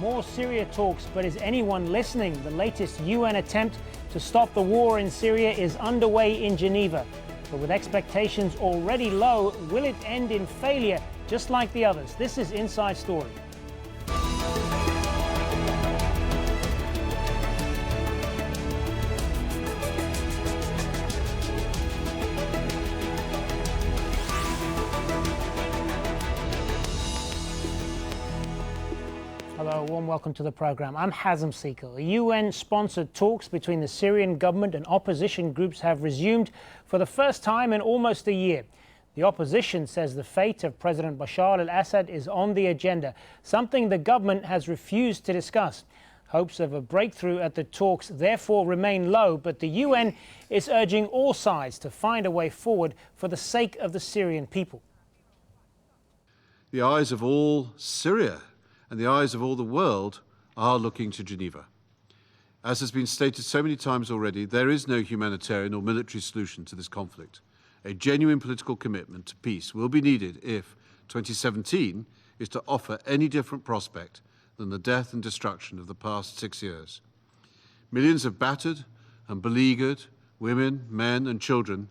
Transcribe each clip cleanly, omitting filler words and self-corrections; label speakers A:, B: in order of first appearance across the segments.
A: More Syria talks, but is anyone listening? The latest UN attempt to stop the war in Syria is underway in Geneva. But with expectations already low, will it end in failure just like the others? This is Inside Story. Hello, warm welcome to the program. I'm Hazem, Sika. UN-sponsored talks between the Syrian government and opposition groups have resumed for the first time in almost a year. The opposition says the fate of President Bashar al-Assad is on the agenda, something the government has refused to discuss. Hopes of a breakthrough at the talks therefore remain low, but the UN is urging all sides to find a way forward for the sake of the Syrian people.
B: The eyes of all Syria and the eyes of all the world are looking to Geneva. As has been stated so many times already, there is no humanitarian or military solution to this conflict. A genuine political commitment to peace will be needed if 2017 is to offer any different prospect than the death and destruction of the past 6 years. Millions of battered and beleaguered women, men and children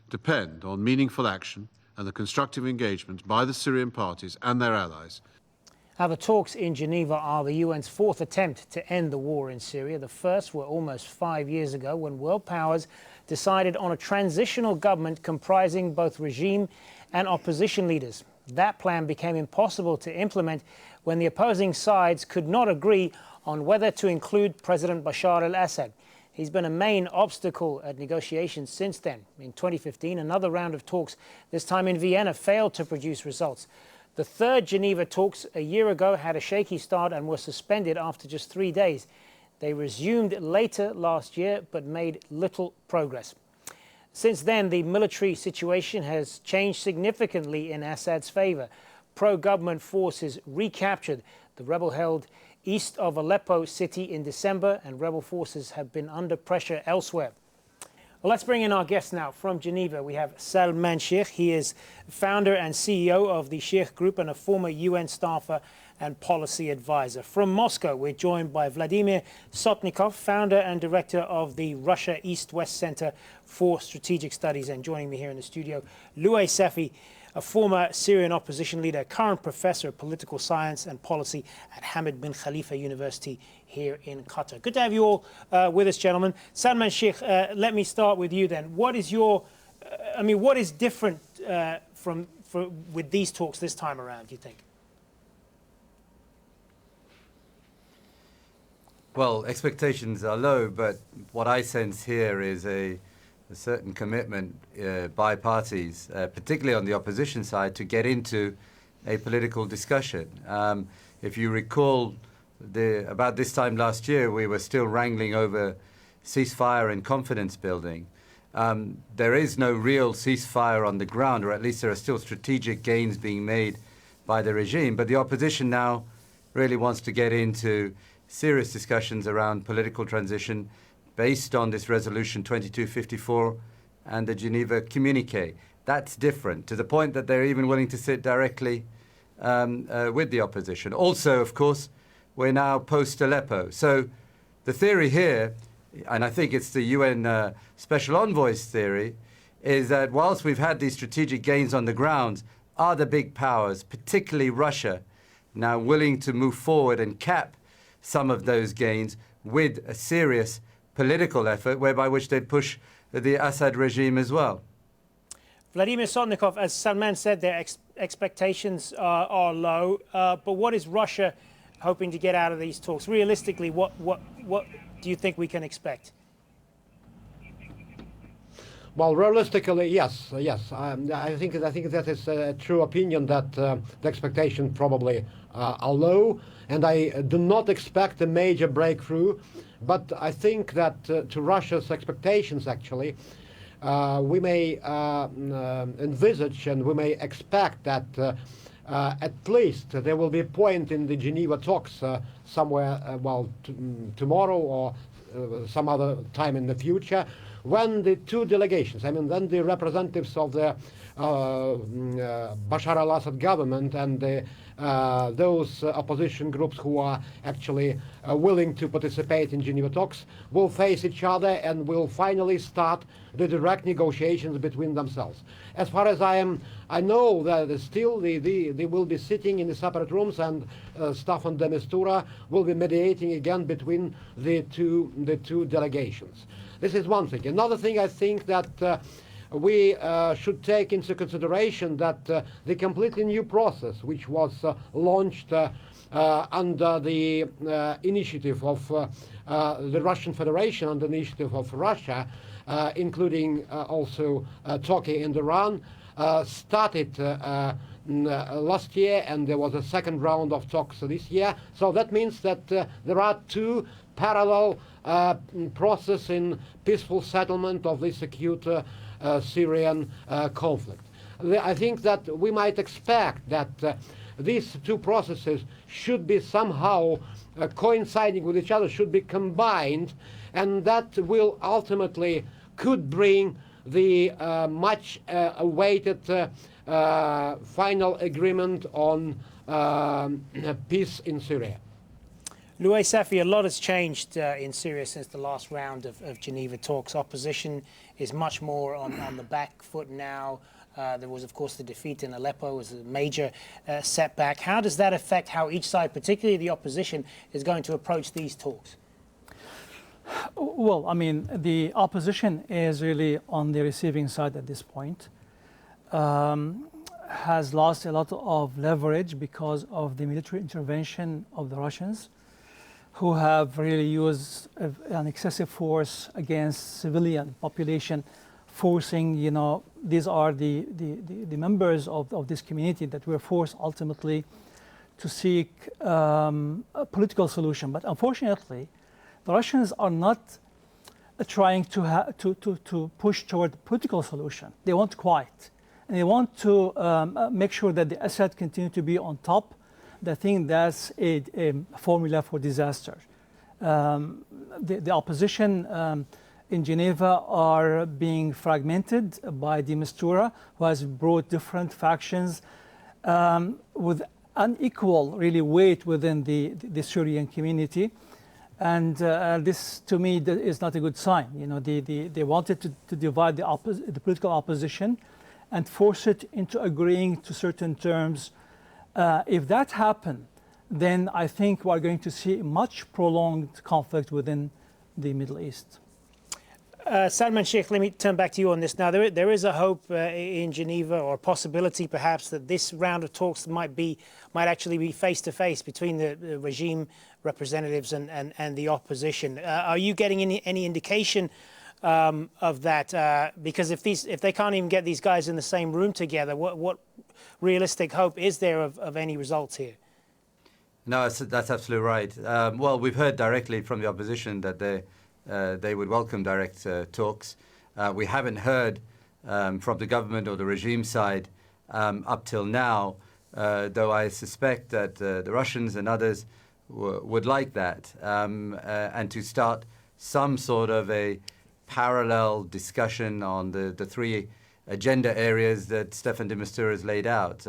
B: depend on meaningful action and the constructive engagement by the Syrian parties and their allies.
A: Now, the talks in Geneva are the UN's fourth attempt to end the war in Syria. The first were almost 5 years ago when world powers decided on a transitional government comprising both regime and opposition leaders. That plan became impossible to implement when the opposing sides could not agree on whether to include President Bashar al-Assad. He's been a main obstacle at negotiations since then. In 2015, another round of talks, this time in Vienna, failed to produce results. The third Geneva talks a year ago had a shaky start and were suspended after just 3 days. They resumed later last year but made little progress. Since then, the military situation has changed significantly in Assad's favor. Pro-government forces recaptured the rebel-held east of Aleppo city in December, and rebel forces have been under pressure elsewhere. Well, let's bring in our guest now from Geneva. We have Salman Shaikh. He is founder and CEO of the Shaikh Group and a former UN staffer and policy advisor. From Moscow, we're joined by Vladimir Sotnikov, founder and director of the Russia East-West Center for Strategic Studies. And joining me here in the studio, Louay Safi, a former Syrian opposition leader, current professor of political science and policy at Hamad bin Khalifa University here in Qatar. Good to have you all with us, gentlemen. Salman Shaikh, let me start with you then. What is your, what is different with these talks this time around, do you think?
C: Well, expectations are low, but what I sense here is a certain commitment by parties, particularly on the opposition side, to get into a political discussion. If you recall, about this time last year, we were still wrangling over ceasefire and confidence building. There is no real ceasefire on the ground, or at least there are still strategic gains being made by the regime. But the opposition now really wants to get into serious discussions around political transition based on this resolution 2254 and the Geneva communique. That's different, to the point that they're even willing to sit directly with the opposition. Also, of course, we're now post-Aleppo. So the theory here, and I think it's the UN Special Envoy's theory, is that whilst we've had these strategic gains on the ground, are the big powers, particularly Russia, now willing to move forward and cap some of those gains with a serious political effort whereby which they'd push the Assad regime as well?
A: Vladimir Sotnikov, as Salman said, their expectations are low, but what is Russia hoping to get out of these talks? Realistically, what do you think we can expect?
D: Well, realistically, yes. I think that is a true opinion that the expectations probably are low, and I do not expect a major breakthrough. But I think that to Russia's expectations, actually, we may envisage and we may expect that at least there will be a point in the Geneva talks somewhere, tomorrow or some other time in the future, when the two delegations, then the representatives of the Bashar al-Assad government and the those opposition groups who are actually willing to participate in Geneva talks will face each other and will finally start the direct negotiations between themselves. As far as I know that still they will be sitting in the separate rooms, and Staffan de Mistura will be mediating again between the two delegations. This is one thing. Another thing, I think that we should take into consideration that the completely new process, which was launched under the initiative of the Russian Federation, under the initiative of Russia, including also Turkey and Iran, started last year, and there was a second round of talks this year. So that means that there are two parallel processes in peaceful settlement of this acute Syrian conflict. I think that we might expect that these two processes should be somehow coinciding with each other, should be combined, and that will ultimately could bring the much awaited final agreement on peace in Syria.
A: Louay Safi, a lot has changed in Syria since the last round of Geneva talks. Opposition is much more on the back foot now. There was, of course, the defeat in Aleppo was a major setback. How does that affect how each side, particularly the opposition, is going to approach these talks?
E: Well, I mean, the opposition is really on the receiving side at this point. Has lost a lot of leverage because of the military intervention of the Russians, who have really used an excessive force against civilian population, forcing, you know, these are the members of this community that were forced ultimately to seek a political solution. But unfortunately, the Russians are not trying to push toward a political solution. They want quiet. And they want to make sure that the Assad continue to be on top. I think that's a formula for disaster. The opposition in Geneva are being fragmented by de Mistura, who has brought different factions with unequal really weight within the Syrian community. And this, to me, is not a good sign. You know, they wanted to divide the political opposition and force it into agreeing to certain terms. If that happens, then I think we're going to see a much prolonged conflict within the Middle East.
A: Salman Shaikh, let me turn back to you on this. Now, there is a hope in Geneva, or a possibility perhaps, that this round of talks might actually be face-to-face between the regime representatives and the opposition. Are you getting any indication of that? Because if they can't even get these guys in the same room together, what realistic hope is there of any results here?
C: No, that's absolutely right. Well, we've heard directly from the opposition that they would welcome direct talks. We haven't heard from the government or the regime side up till now, though I suspect that the Russians and others would like that, and to start some sort of a parallel discussion on the three agenda areas that Staffan de Mistura has laid out,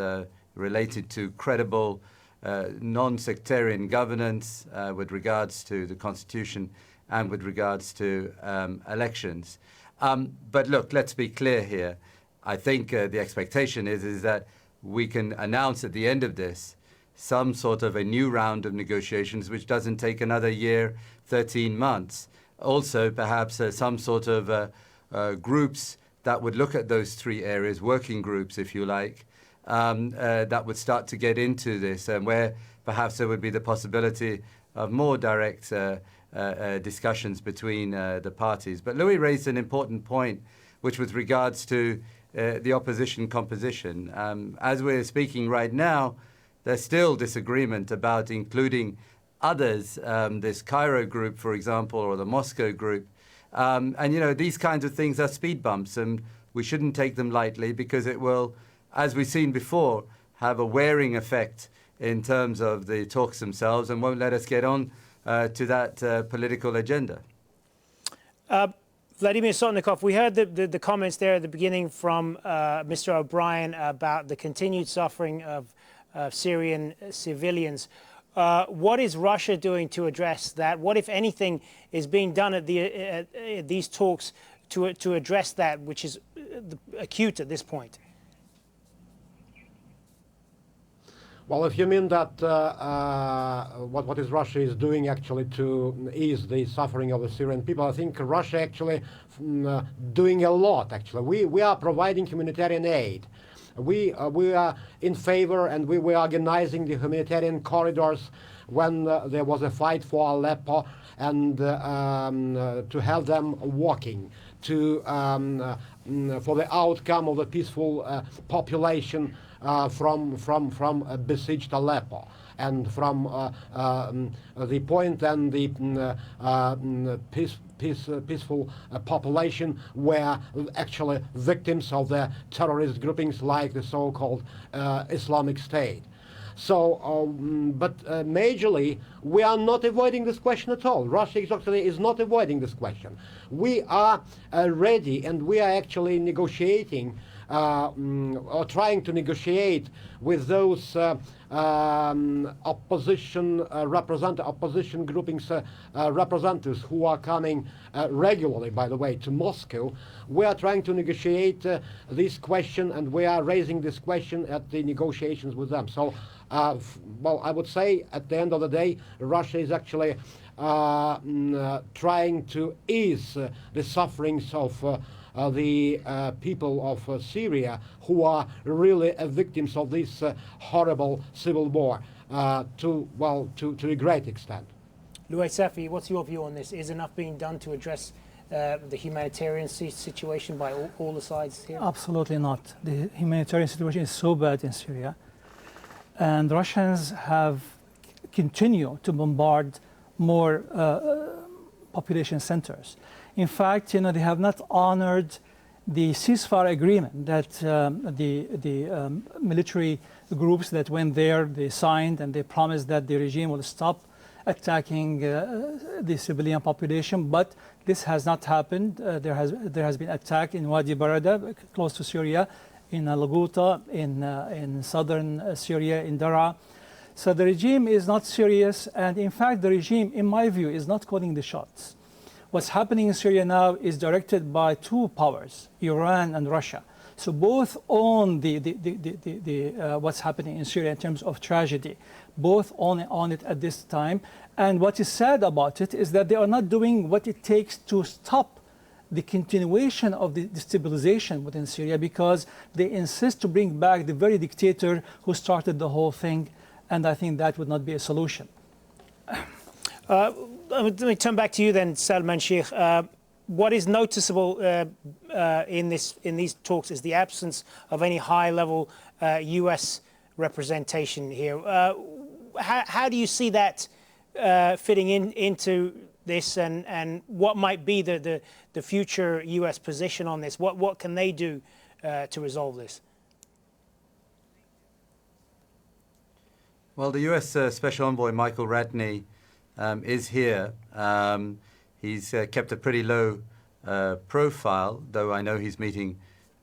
C: related to credible, non-sectarian governance with regards to the constitution and with regards to elections. But look, let's be clear here. I think the expectation is that we can announce at the end of this some sort of a new round of negotiations which doesn't take another year, 13 months. Also, perhaps some sort of groups that would look at those three areas, working groups, if you like, that would start to get into this, and where perhaps there would be the possibility of more direct discussions between the parties. But Louis raised an important point, which was regards to the opposition composition. As we're speaking right now, there's still disagreement about including others, this Cairo group, for example, or the Moscow group. And, you know, these kinds of things are speed bumps, and we shouldn't take them lightly, because it will, as we've seen before, have a wearing effect in terms of the talks themselves, and won't let us get on to that political agenda.
A: Vladimir Sotnikov, we heard the comments there at the beginning from Mr. O'Brien about the continued suffering of Syrian civilians. What is Russia doing to address that? What, if anything, is being done at these talks to address that, which is acute at this point?
D: Well, if you mean that what is Russia is doing actually to ease the suffering of the Syrian people, I think Russia actually doing a lot. Actually, we are providing humanitarian aid. We are in favor, and we were organizing the humanitarian corridors when there was a fight for Aleppo, and to have them walking, to for the outcome of the peaceful population from besieged Aleppo, and from the point and the peaceful population were actually victims of the terrorist groupings like the so-called Islamic State. So, but majorly, we are not avoiding this question at all. Russia exactly is not avoiding this question. We are ready, and we are actually negotiating or trying to negotiate with those opposition groupings representatives who are coming regularly, by the way, to Moscow. We are trying to negotiate this question, and we are raising this question at the negotiations with them. So, well, I would say at the end of the day, Russia is actually trying to ease the sufferings of the people of Syria, who are really victims of this horrible civil war to a great extent.
A: Louay Safi, what's your view on this? Is enough being done to address the humanitarian situation by all the sides here?
E: Absolutely not. The humanitarian situation is so bad in Syria, and Russians have continued to bombard more population centers. In fact, they have not honored the ceasefire agreement that the military groups that went there, they signed, and they promised that the regime will stop attacking the civilian population. But this has not happened. There has been attack in Wadi Barada, close to Syria, in Al-Ghouta, in southern Syria, in Daraa. So the regime is not serious, and in fact, the regime, in my view, is not calling the shots. What's happening in Syria now is directed by two powers, Iran and Russia. So both own what's happening in Syria in terms of tragedy. Both own it at this time. And what is sad about it is that they are not doing what it takes to stop the continuation of the destabilization within Syria, because they insist to bring back the very dictator who started the whole thing. And I think that would not be a solution.
A: Let me turn back to you then, Salman Shaikh. What is noticeable in these talks is the absence of any high-level U.S. representation here. How do you see that fitting into this, and what might be the future U.S. position on this? What can they do to resolve this?
C: Well, the U.S. Special Envoy Michael Ratney is here. He's kept a pretty low profile, though I know he's meeting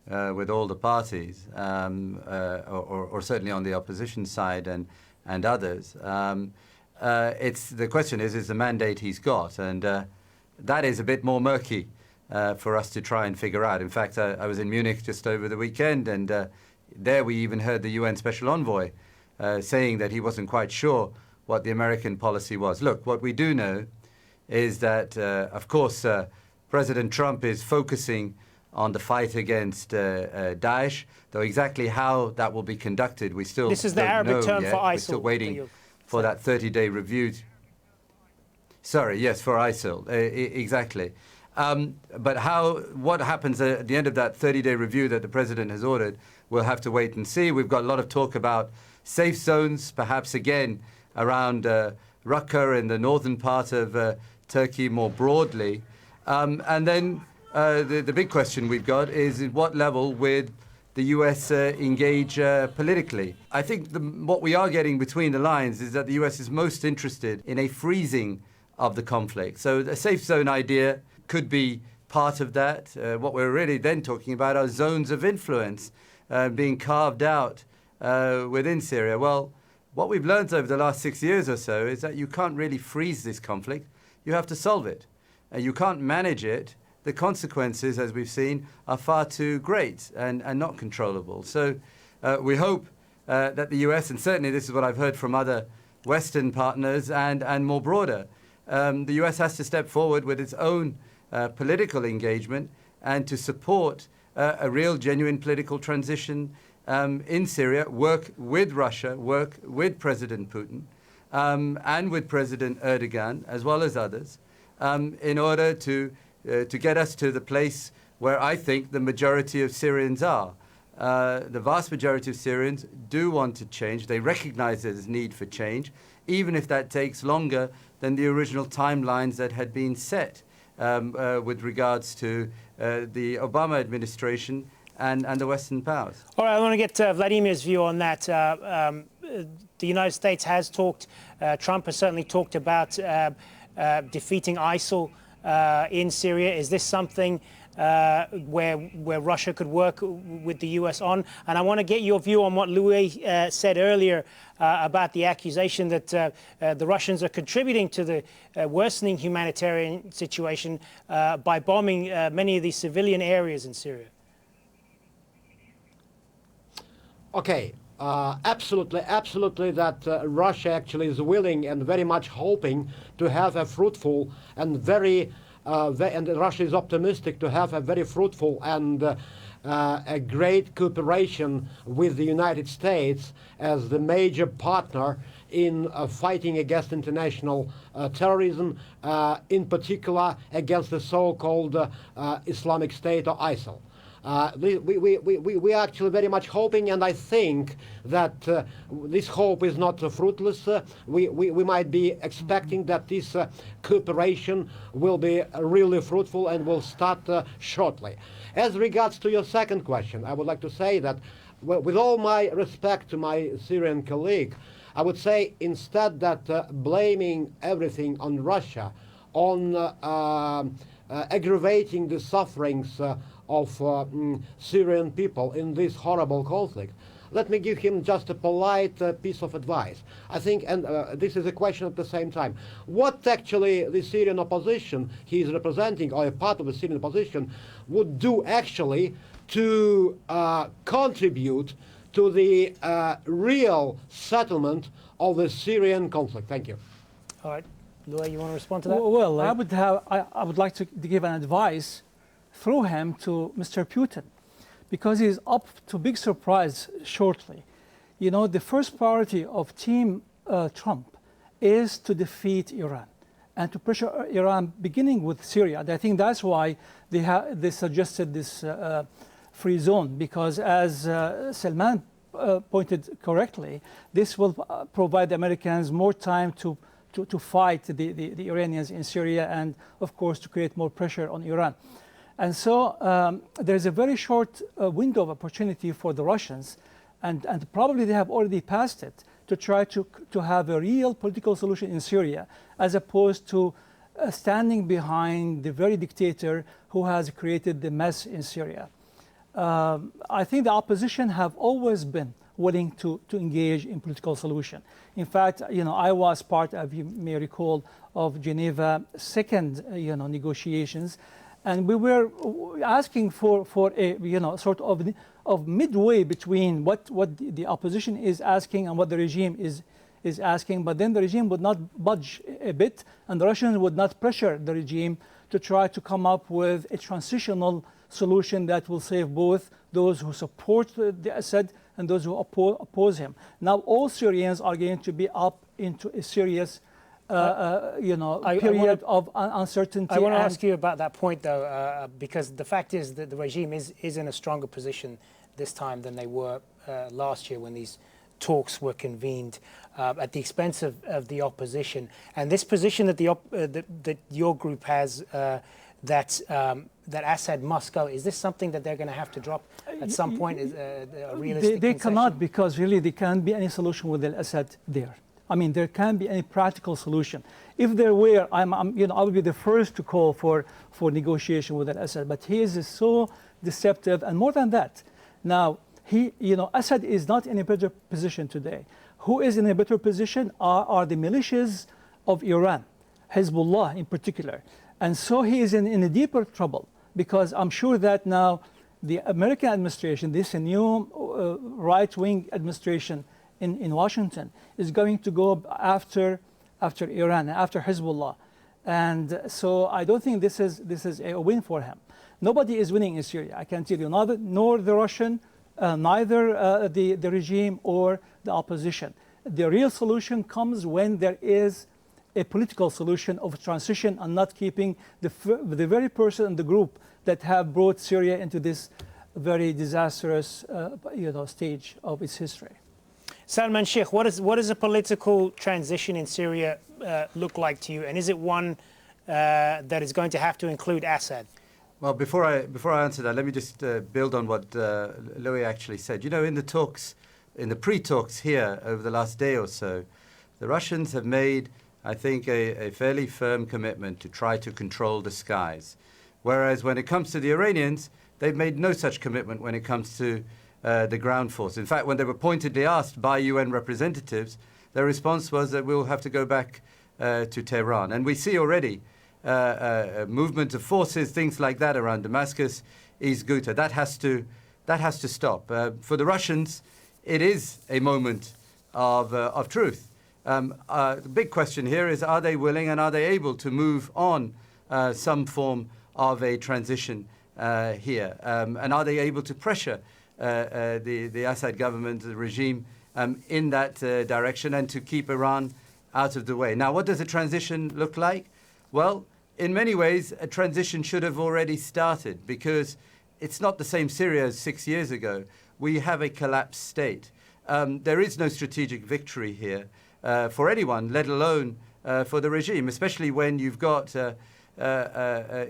C: with all the parties, or certainly on the opposition side and others. The question is the mandate he's got, and that is a bit more murky for us to try and figure out. In fact, I was in Munich just over the weekend, and there we even heard the UN Special Envoy saying that he wasn't quite sure what the American policy was. Look, what we do know is that, of course, President Trump is focusing on the fight against Daesh, though exactly how that will be conducted, we still
A: This is the Arabic term for ISIL.
C: We're still waiting for that 30-day review. Sorry, yes, for ISIL, exactly. But what happens at the end of that 30-day review that the president has ordered, we'll have to wait and see. We've got a lot of talk about safe zones, perhaps again around Raqqa in the northern part of Turkey more broadly. And then the big question we've got is at what level would the US engage politically? I think what we are getting between the lines is that the US is most interested in a freezing of the conflict. So the safe zone idea could be part of that. What we're really then talking about are zones of influence being carved out within Syria? Well, what we've learned over the last 6 years or so is that you can't really freeze this conflict. You have to solve it. You can't manage it. The consequences, as we've seen, are far too great and not controllable. So we hope that the US, and certainly this is what I've heard from other Western partners and more broader, the US has to step forward with its own political engagement and to support a real, genuine political transition in Syria, work with Russia, work with President Putin and with President Erdogan, as well as others, in order to get us to the place where I think the majority of Syrians are. The vast majority of Syrians do want to change. They recognize there's need for change, even if that takes longer than the original timelines that had been set with regards to the Obama administration and the Western powers.
A: All right, I want to get Vladimir's view on that. The United States has talked, Trump has certainly talked about defeating ISIL in Syria. Is this something where Russia could work with the US on? And I want to get your view on what Louay said earlier about the accusation that the Russians are contributing to the worsening humanitarian situation by bombing many of these civilian areas in Syria.
D: Okay, absolutely that Russia actually is willing and very much hoping to have a fruitful and and Russia is optimistic to have a very fruitful and a great cooperation with the United States as the major partner in fighting against international terrorism, in particular against the so-called Islamic State or ISIL. We are actually very much hoping, and I think that this hope is not fruitless. We might be expecting that this cooperation will be really fruitful and will start shortly. As regards to your second question, I would like to say that, with all my respect to my Syrian colleague, I would say instead that blaming everything on Russia, on aggravating the sufferings of Syrian people in this horrible conflict, let me give him just a polite piece of advice. I think, and this is a question at the same time, what actually the Syrian opposition he is representing, or a part of the Syrian opposition, would do actually to contribute to the real settlement of the Syrian conflict. Thank you.
A: All right. Louay, you want to respond to that?
E: Well, I would like to give an advice through him to Mr. Putin, because he's up to big surprise shortly. You know, the first priority of Team Trump is to defeat Iran and to pressure Iran, beginning with Syria. And I think that's why they suggested this free zone, because as Salman pointed correctly, this will provide the Americans more time to fight the Iranians in Syria, and of course to create more pressure on Iran. And so there's a very short window of opportunity for the Russians, and probably they have already passed it, to try to have a real political solution in Syria, as opposed to standing behind the very dictator who has created the mess in Syria. I think the opposition have always been willing to engage in political solution. In fact, you know, I was part, as you may recall, of Geneva second, negotiations, and we were asking for a, sort of midway between what the opposition is asking and what the regime is asking. But then the regime would not budge a bit, and the Russians would not pressure the regime to try to come up with a transitional solution that will save both those who support the Assad and those who oppose him. Now all Syrians are going to be up into a serious period of uncertainty.
A: I want to ask you about that point, though, because the fact is that the regime is in a stronger position this time than they were last year when these talks were convened at the expense of the opposition. And this position that that your group has, that Assad must go, is this something that they're going to have to drop at some point? Is a realistic
E: They
A: concession?
E: cannot, because really there can't be any solution with al-Assad there. I mean, there can't be any practical solution. If there were, I would be the first to call for negotiation with al-Assad. But he is so deceptive, and more than that. Now, Assad is not in a better position today. Who is in a better position are the militias of Iran, Hezbollah in particular. And so he is in a deeper trouble, because I'm sure that now the American administration, this new right-wing administration in Washington, is going to go after Iran, after Hezbollah. And so I don't think this is a win for him. Nobody is winning in Syria, I can tell you, nor the Russian, neither the regime or the opposition. The real solution comes when there is a political solution of transition and not keeping the very person and the group that have brought Syria into this very disastrous stage of its history.
A: Salman Shaikh, what does a political transition in Syria look like to you? And is it one that is going to have to include Assad?
C: Well, before I answer that, let me just build on what Louay actually said. In the talks, in the pre-talks here over the last day or so, the Russians have made, I think, a fairly firm commitment to try to control the skies. Whereas when it comes to the Iranians, they've made no such commitment when it comes to the ground force. In fact, when they were pointedly asked by UN representatives, their response was that we'll have to go back to Tehran. And we see already movement of forces, things like that around Damascus, East Ghouta. That has to stop. For the Russians, it is a moment of truth. The big question here is, are they willing and are they able to move on some form of a transition here? And are they able to pressure the Assad government, the regime, in that direction, and to keep Iran out of the way? Now, what does a transition look like? Well, in many ways, a transition should have already started, because it's not the same Syria as 6 years ago. We have a collapsed state. There is no strategic victory here for anyone, let alone for the regime, especially when you've got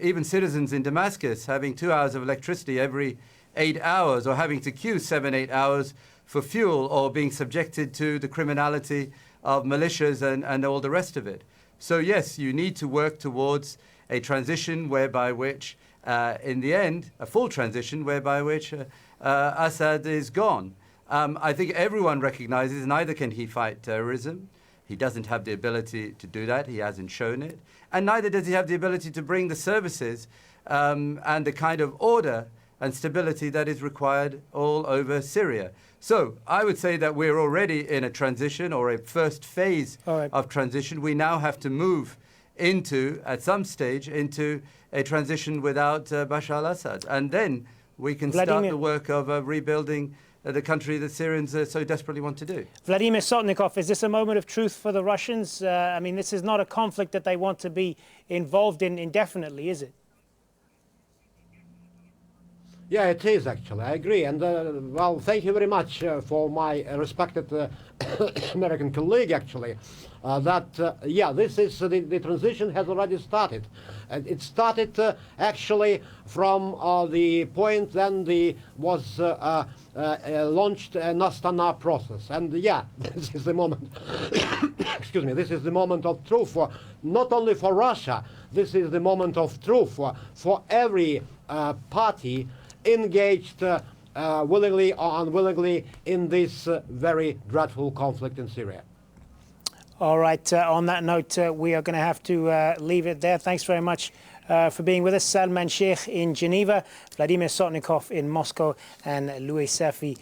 C: even citizens in Damascus having 2 hours of electricity every 8 hours, or having to queue 7-8 hours for fuel, or being subjected to the criminality of militias and all the rest of it. So yes, you need to work towards a transition whereby which, in the end, a full transition whereby which Assad is gone. I think everyone recognizes neither can he fight terrorism. He doesn't have the ability to do that. He hasn't shown it. And neither does he have the ability to bring the services and the kind of order and stability that is required all over Syria. So I would say that we're already in a transition, or a first phase of transition. We now have to move into, at some stage, into a transition without Bashar al-Assad. And then we can start the work of rebuilding the country that Syrians so desperately want to do.
A: Vladimir Sotnikov, is this a moment of truth for the Russians? I mean, this is not a conflict that they want to be involved in indefinitely, is it?
D: Yeah, it is actually. I agree. And well, thank you very much for my respected American colleague. Actually, yeah, this is the transition has already started. It started actually from the point when was launched an Astana process. And yeah, this is the moment. Excuse me. This is the moment of truth for not only for Russia. This is the moment of truth for every party engaged willingly or unwillingly in this very dreadful conflict in Syria.
A: All right, on that note, we are going to have to leave it there. Thanks very much for being with us. Salman Shaikh in Geneva, Vladimir Sotnikov in Moscow, and Louay Safi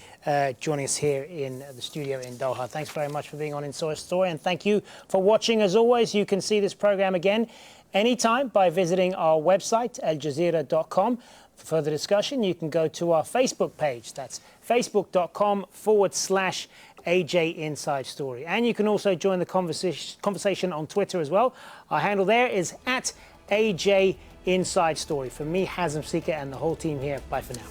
A: joining us here in the studio in Doha. Thanks very much for being on Inside Story, and thank you for watching. As always, you can see this program again anytime by visiting our website, aljazeera.com. For further discussion, you can go to our Facebook page. That's facebook.com/AJ Inside Story. And you can also join the conversation on Twitter as well. Our handle there is @AJ Inside Story. For me, Hazem, Sika, and the whole team here, bye for now.